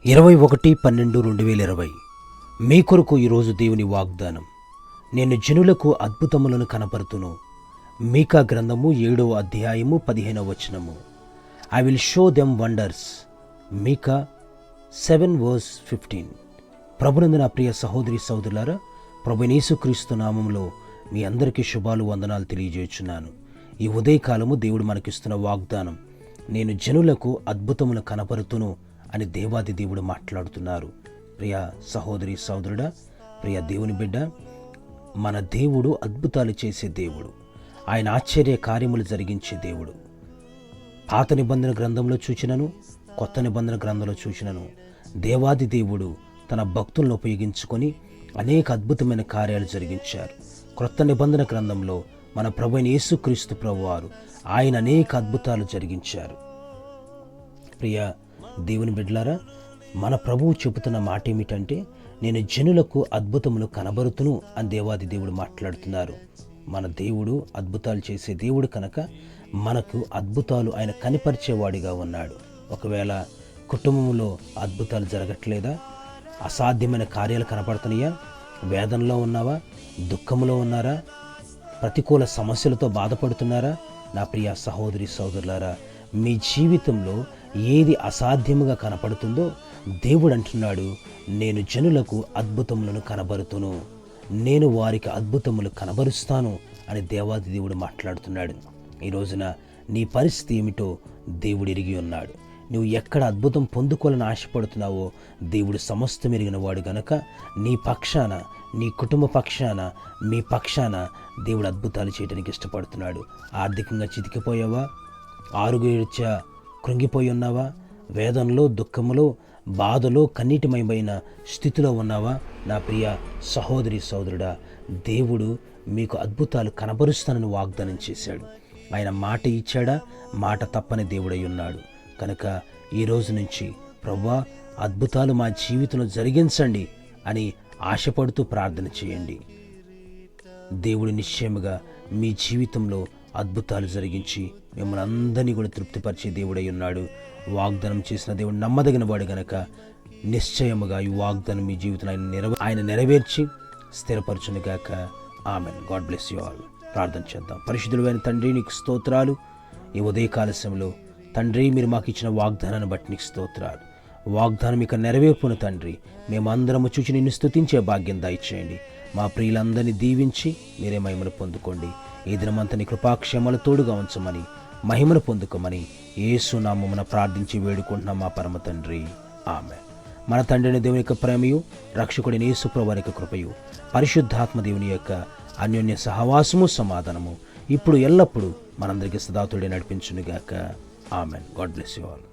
21/12/2020 మీ కొరకు ఈరోజు దేవుని వాగ్దానం. నేను జనులకు అద్భుతములను కనపరుతును. మీకా గ్రంథము 7వ అధ్యాయము 15వ వచనము. I will show them wonders. Micah 7:15. ప్రభునందు నా ప్రియ సహోదరి సహోదరులారా, ప్రభువైన యేసుక్రీస్తు నామములో మీ అందరికీ శుభాలు వందనాలు తెలియజేయుచున్నాను. ఈ ఉదయకాలము దేవుడు మనకిస్తున్న వాగ్దానం, నేను జనులకు అద్భుతములు కనపరుతును అని దేవాది దేవుడు మాట్లాడుతున్నారు. ప్రియ సహోదరి సహోదరుడా, ప్రియ దేవుని బిడ్డ, మన దేవుడు అద్భుతాలు చేసే దేవుడు. ఆయన ఆశ్చర్య కార్యములు జరిగించే దేవుడు. పాత నిబంధన గ్రంథంలో చూచినను, కొత్త నిబంధన గ్రంథంలో చూచినను దేవాది దేవుడు తన భక్తులను ఉపయోగించుకొని అనేక అద్భుతమైన కార్యాలు జరిగించారు. క్రొత్త నిబంధన గ్రంథంలో మన ప్రభువైన యేసుక్రీస్తు ప్రభువారు ఆయన అనేక అద్భుతాలు జరిగించారు. ప్రియ దేవుని బిడ్డలారా, మన ప్రభువు చెబుతున్న మాట ఏమిటంటే, నేను జనులకు అద్భుతములు కనబరుతును అని దేవాది దేవుడు మాట్లాడుతున్నారు. మన దేవుడు అద్భుతాలు చేసే దేవుడు కనుక మనకు అద్భుతాలు ఆయన కనిపరిచేవాడిగా ఉన్నాడు. ఒకవేళ కుటుంబంలో అద్భుతాలు జరగట్లేదా? అసాధ్యమైన కార్యాలు కనపడుతున్నాయా? వేదనలో ఉన్నావా? దుఃఖంలో ఉన్నారా? ప్రతికూల సమస్యలతో బాధపడుతున్నారా? నా ప్రియ సహోదరి సహోదరులారా, మీ జీవితంలో ఏది అసాధ్యముగా కనపడుతుందో దేవుడు అంటున్నాడు, నేను జనులకు అద్భుతములను కనబరుతును, నేను వారికి అద్భుతములు కనబరుస్తాను అని దేవాది దేవుడు మాట్లాడుతున్నాడు. ఈ రోజున నీ పరిస్థితి ఏమిటో దేవుడు ఎరిగి ఉన్నాడు. నువ్వు ఎక్కడ అద్భుతం పొందుకోవాలని ఆశపడుతున్నావో దేవుడు సమస్తం ఎరిగిన వాడు గనక నీ పక్షాన, నీ కుటుంబ పక్షాన, మీ పక్షాన దేవుడు అద్భుతాలు చేయడానికి ఇష్టపడుతున్నాడు. ఆర్థికంగా చితికిపోయావా? ఆరోగ్యరీత్యా కృంగిపోయి ఉన్నావా? వేదనలో, దుఃఖములో, బాధలో, కన్నీటిమయమైన స్థితిలో ఉన్నావా? నా ప్రియ సహోదరి సహోదరుడా, దేవుడు మీకు అద్భుతాలు కనబరుస్తానని వాగ్దానం చేశాడు. ఆయన మాట ఇచ్చాడా? మాట తప్పని దేవుడై ఉన్నాడు. కనుక ఈ రోజు నుంచి ప్రభువా, అద్భుతాలు మా జీవితంలో జరిగించండి అని ఆశపడుతూ ప్రార్థన చేయండి. దేవుడు నిశ్చయముగా మీ జీవితంలో అద్భుతాలు జరిగించి మిమ్మల్ని అందరినీ కూడా తృప్తిపరిచే దేవుడై ఉన్నాడు. వాగ్దానం చేసిన దేవుడు నమ్మదగిన వాడు గనక నిశ్చయముగా ఈ వాగ్దానం మీ జీవితంలో ఆయన నెరవేర్చి స్థిరపరచునుగాక. Amen. God bless you all. ప్రార్థన చేద్దాం. పరిశుద్ధుడైన తండ్రి, నీకు స్తోత్రాలు. ఈ ఉదయకాల సమయంలో తండ్రి, మీరు మాకు ఇచ్చిన వాగ్దానాన్ని బట్టి నీకు స్తోత్రాలు. వాగ్దానం ఇక నెరవేర్పును తండ్రి, మేమందరము చూచి నిన్ను స్తుతించే భాగ్యం దయచేయండి. మా ప్రియులందరినీ దీవించి మీరే మహిమను పొందుకోండి. ఈ దినమంతా నీ కృపాక్షేమాలు తోడుగా ఉంచమని, మహిమను పొందుకోమని యేసు నామమున ప్రార్థించి వేడుకుంటున్నాం మా పరమ తండ్రి. ఆమె. మన తండ్రిని దేవుని యొక్క ప్రేమయు, రక్షకుడిని యేసు ప్రభువారి యొక్క కృపయు, పరిశుద్ధాత్మ దేవుని యొక్క అన్యోన్య సహవాసము, సమాధానము ఇప్పుడు ఎల్లప్పుడూ మనందరికీ సదాతుడే నడిపించునుగాక. Amen. God bless you all.